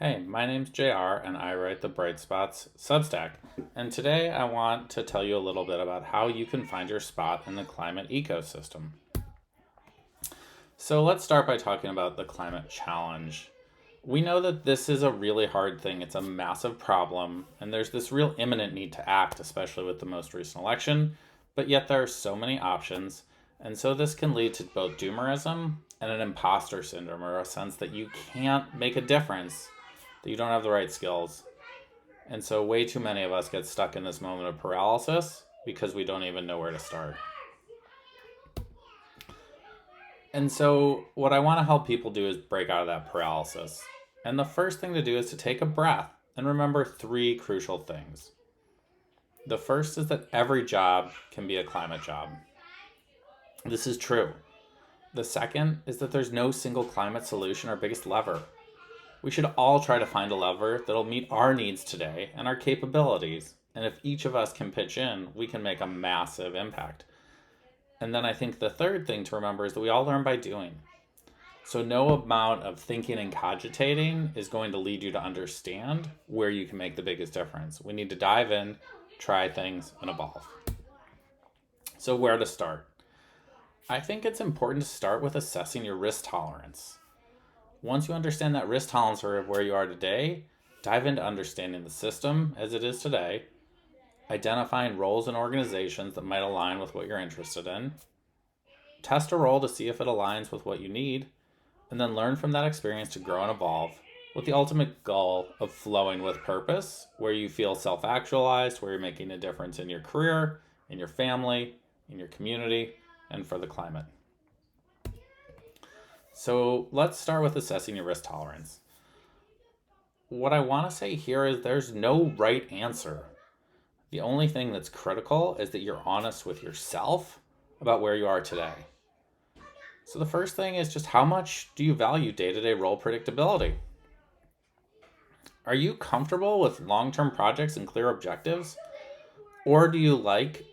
Hey, my name's JR and I write the Bright Spots Substack. And today I want to tell you a little bit about how you can find your spot in the climate ecosystem. So let's start by talking about the climate challenge. We know that this is a really hard thing, it's a massive problem, and there's this real imminent need to act, especially with the most recent election, but yet there are so many options. And so this can lead to both doomerism and an imposter syndrome, or a sense that you can't make a difference, that you don't have the right skills. And so, way too many of us get stuck in this moment of paralysis because we don't even know where to start. And so, what I want to help people do is break out of that paralysis. And the first thing to do is to take a breath and remember three crucial things. The first is that every job can be a climate job. This is true. The second is that there's no single climate solution or biggest lever. We should all try to find a lever that'll meet our needs today and our capabilities. And if each of us can pitch in, we can make a massive impact. And then I think the third thing to remember is that we all learn by doing. So no amount of thinking and cogitating is going to lead you to understand where you can make the biggest difference. We need to dive in, try things, and evolve. So where to start? I think it's important to start with assessing your risk tolerance. Once you understand that risk tolerance of where you are today, dive into understanding the system as it is today, identifying roles and organizations that might align with what you're interested in, test a role to see if it aligns with what you need, and then learn from that experience to grow and evolve with the ultimate goal of flowing with purpose, where you feel self-actualized, where you're making a difference in your career, in your family, in your community, and for the climate. So let's start with assessing your risk tolerance. What I want to say here is there's no right answer. The only thing that's critical is that you're honest with yourself about where you are today. So the first thing is just how much do you value day-to-day role predictability? Are you comfortable with long-term projects and clear objectives? Or do you like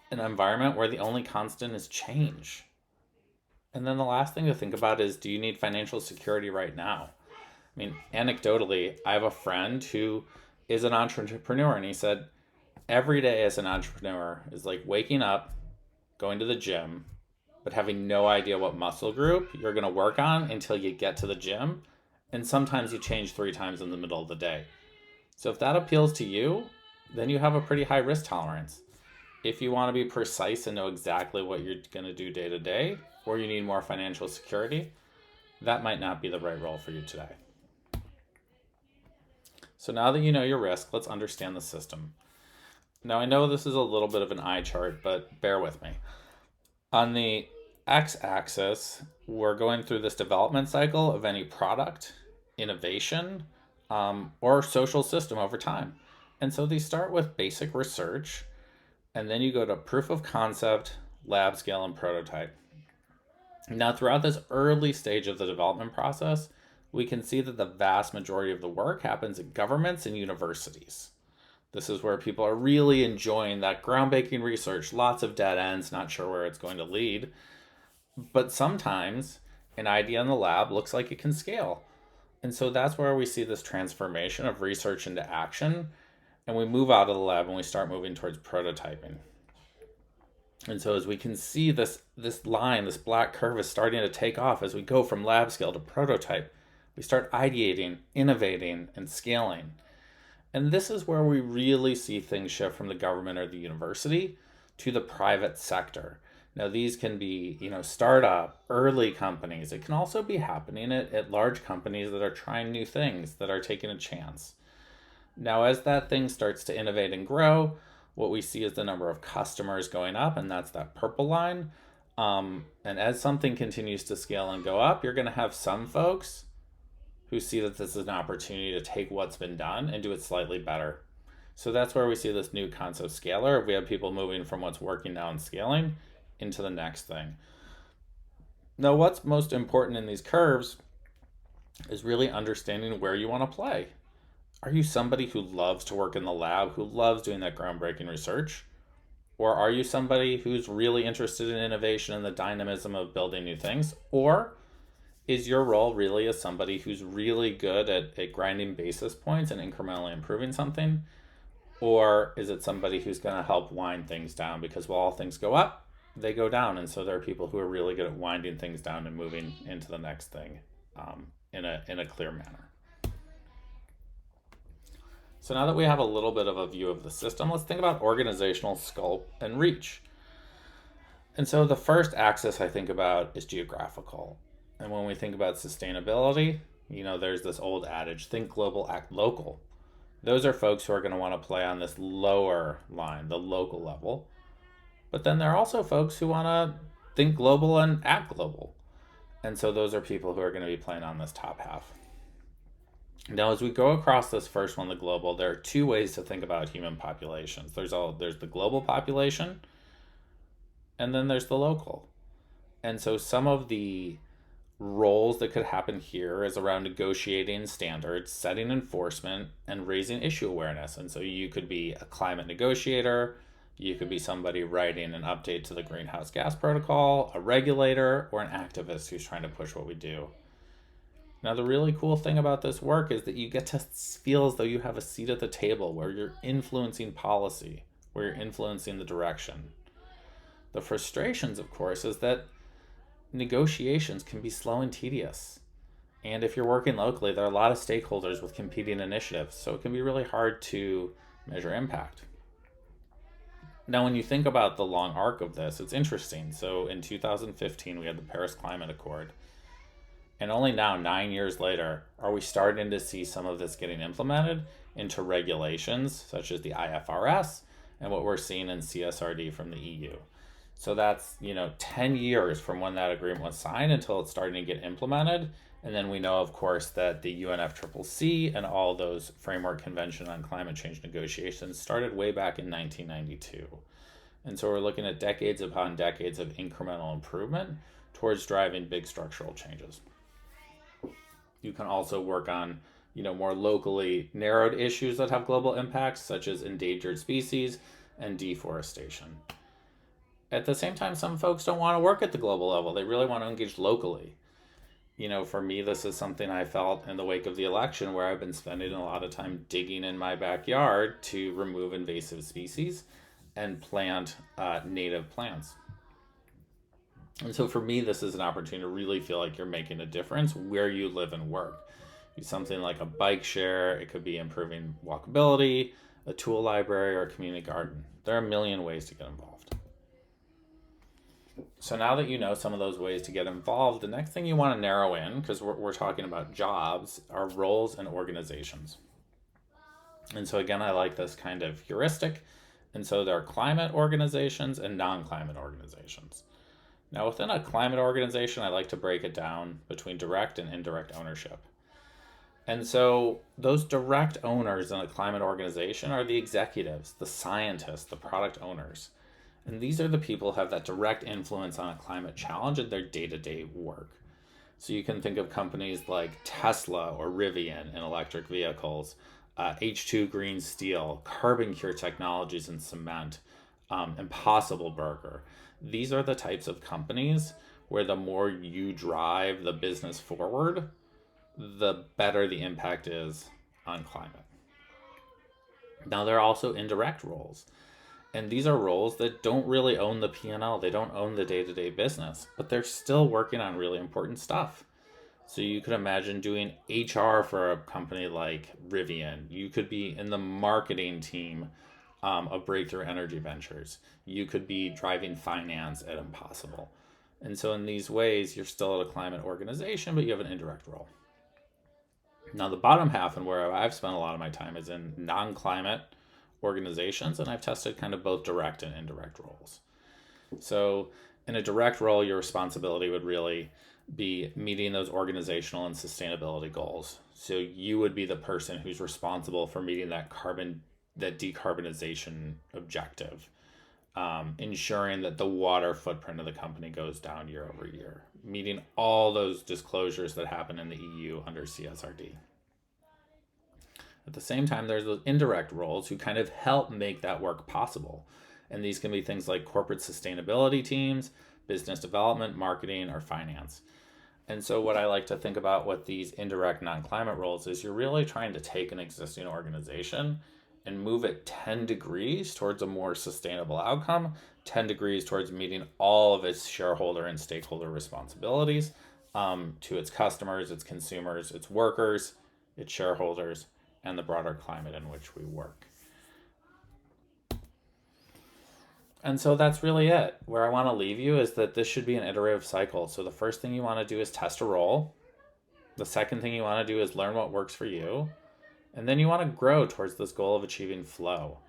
an environment where the only constant is change? And then the last thing to think about is, do you need financial security right now? I mean, anecdotally, I have a friend who is an entrepreneur, and he said every day as an entrepreneur is like waking up, going to the gym, but having no idea what muscle group you're going to work on until you get to the gym. And sometimes you change 3 times in the middle of the day. So if that appeals to you, then you have a pretty high risk tolerance. If you want to be precise and know exactly what you're going to do day to day, or you need more financial security, that might not be the right role for you today. So now that you know your risk, let's understand the system. Now I know this is a little bit of an eye chart, but bear with me. On the x-axis, we're going through this development cycle of any product, innovation, or social system over time. And so these start with basic research, and then you go to proof of concept, lab scale, and prototype. Now, throughout this early stage of the development process, we can see that the vast majority of the work happens in governments and universities. This is where people are really enjoying that groundbreaking research, lots of dead ends, not sure where it's going to lead. But sometimes an idea in the lab looks like it can scale. And so that's where we see this transformation of research into action, and we move out of the lab and we start moving towards prototyping. And so as we can see, this line, this black curve is starting to take off as we go from lab scale to prototype. We start ideating, innovating, and scaling. And this is where we really see things shift from the government or the university to the private sector. Now, these can be, startup, early companies. It can also be happening at large companies that are trying new things, that are taking a chance. Now, as that thing starts to innovate and grow, what we see is the number of customers going up, and that's that purple line. And as something continues to scale and go up, you're going to have some folks who see that this is an opportunity to take what's been done and do it slightly better. So that's where we see this new concept scalar. We have people moving from what's working now and scaling into the next thing. Now, what's most important in these curves is really understanding where you want to play. Are you somebody who loves to work in the lab, who loves doing that groundbreaking research? Or are you somebody who's really interested in innovation and the dynamism of building new things? Or is your role really as somebody who's really good at grinding basis points and incrementally improving something? Or is it somebody who's going to help wind things down? Because while all things go up, they go down. And so there are people who are really good at winding things down and moving into the next thing in a clear manner. So now that we have a little bit of a view of the system, let's think about organizational scope and reach. And so the first axis I think about is geographical. And when we think about sustainability, there's this old adage, think global, act local. Those are folks who are going to want to play on this lower line, the local level. But then there are also folks who want to think global and act global. And so those are people who are going to be playing on this top half. Now, as we go across this first one, the global, there are two ways to think about human populations. There's the global population, and then there's the local. And so some of the roles that could happen here is around negotiating standards, setting enforcement, and raising issue awareness. And so you could be a climate negotiator, you could be somebody writing an update to the greenhouse gas protocol, a regulator, or an activist who's trying to push what we do. Now, the really cool thing about this work is that you get to feel as though you have a seat at the table where you're influencing policy, where you're influencing the direction. The frustrations, of course, is that negotiations can be slow and tedious. And if you're working locally, there are a lot of stakeholders with competing initiatives, so it can be really hard to measure impact. Now, when you think about the long arc of this, it's interesting. So in 2015, we had the Paris Climate Accord. And only now, 9 years later, are we starting to see some of this getting implemented into regulations, such as the IFRS, and what we're seeing in CSRD from the EU. So that's, 10 years from when that agreement was signed until it's starting to get implemented. And then we know, of course, that the UNFCCC and all those Framework Convention on Climate Change negotiations started way back in 1992. And so we're looking at decades upon decades of incremental improvement towards driving big structural changes. You can also work on, more locally narrowed issues that have global impacts, such as endangered species and deforestation. At the same time, some folks don't want to work at the global level. They really want to engage locally. For me, this is something I felt in the wake of the election, where I've been spending a lot of time digging in my backyard to remove invasive species and plant native plants. And so for me, this is an opportunity to really feel like you're making a difference where you live and work. Do something like a bike share. It could be improving walkability, a tool library, or a community garden. There are a million ways to get involved. So now that you know some of those ways to get involved, the next thing you want to narrow in, because we're talking about jobs, are roles and organizations. And so again, I like this kind of heuristic. And so there are climate organizations and non-climate organizations. Now, within a climate organization, I like to break it down between direct and indirect ownership. And so those direct owners in a climate organization are the executives, the scientists, the product owners. And these are the people who have that direct influence on a climate challenge in their day-to-day work. So you can think of companies like Tesla or Rivian in electric vehicles, H2 Green Steel, Carbon Cure Technologies in cement, Impossible Burger. These are the types of companies where the more you drive the business forward, the better the impact is on climate. Now, there are also indirect roles. And these are roles that don't really own the P&L. They don't own the day-to-day business, but they're still working on really important stuff. So you could imagine doing HR for a company like Rivian. You could be in the marketing team of Breakthrough Energy Ventures. You could be driving finance at Impossible. And so in these ways, you're still at a climate organization, but you have an indirect role. Now, the bottom half, and where I've spent a lot of my time, is in non-climate organizations, and I've tested kind of both direct and indirect roles. So in a direct role, your responsibility would really be meeting those organizational and sustainability goals. So you would be the person who's responsible for meeting that decarbonization objective, ensuring that the water footprint of the company goes down year over year, meeting all those disclosures that happen in the EU under CSRD. At the same time, there's those indirect roles who kind of help make that work possible. And these can be things like corporate sustainability teams, business development, marketing, or finance. And so, what I like to think about with these indirect non climate roles is you're really trying to take an existing organization and move it 10 degrees towards a more sustainable outcome, 10 degrees towards meeting all of its shareholder and stakeholder responsibilities to its customers, its consumers, its workers, its shareholders, and the broader climate in which we work. And so that's really it. Where I want to leave you is that this should be an iterative cycle. So the first thing you want to do is test a role. The second thing you want to do is learn what works for you. And then you want to grow towards this goal of achieving flow.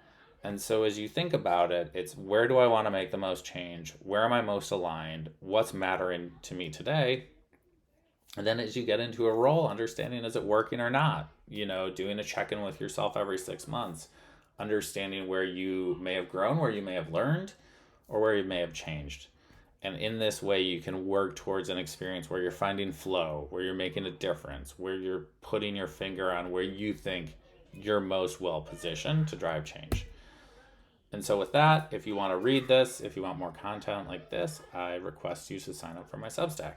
And so as you think about it, it's where do I want to make the most change? Where am I most aligned? What's mattering to me today? And then as you get into a role, understanding is it working or not? Doing a check-in with yourself every 6 months, understanding where you may have grown, where you may have learned, or where you may have changed. And in this way, you can work towards an experience where you're finding flow, where you're making a difference, where you're putting your finger on where you think you're most well positioned to drive change. And so with that, if you want to read this, if you want more content like this, I request you to sign up for my Substack.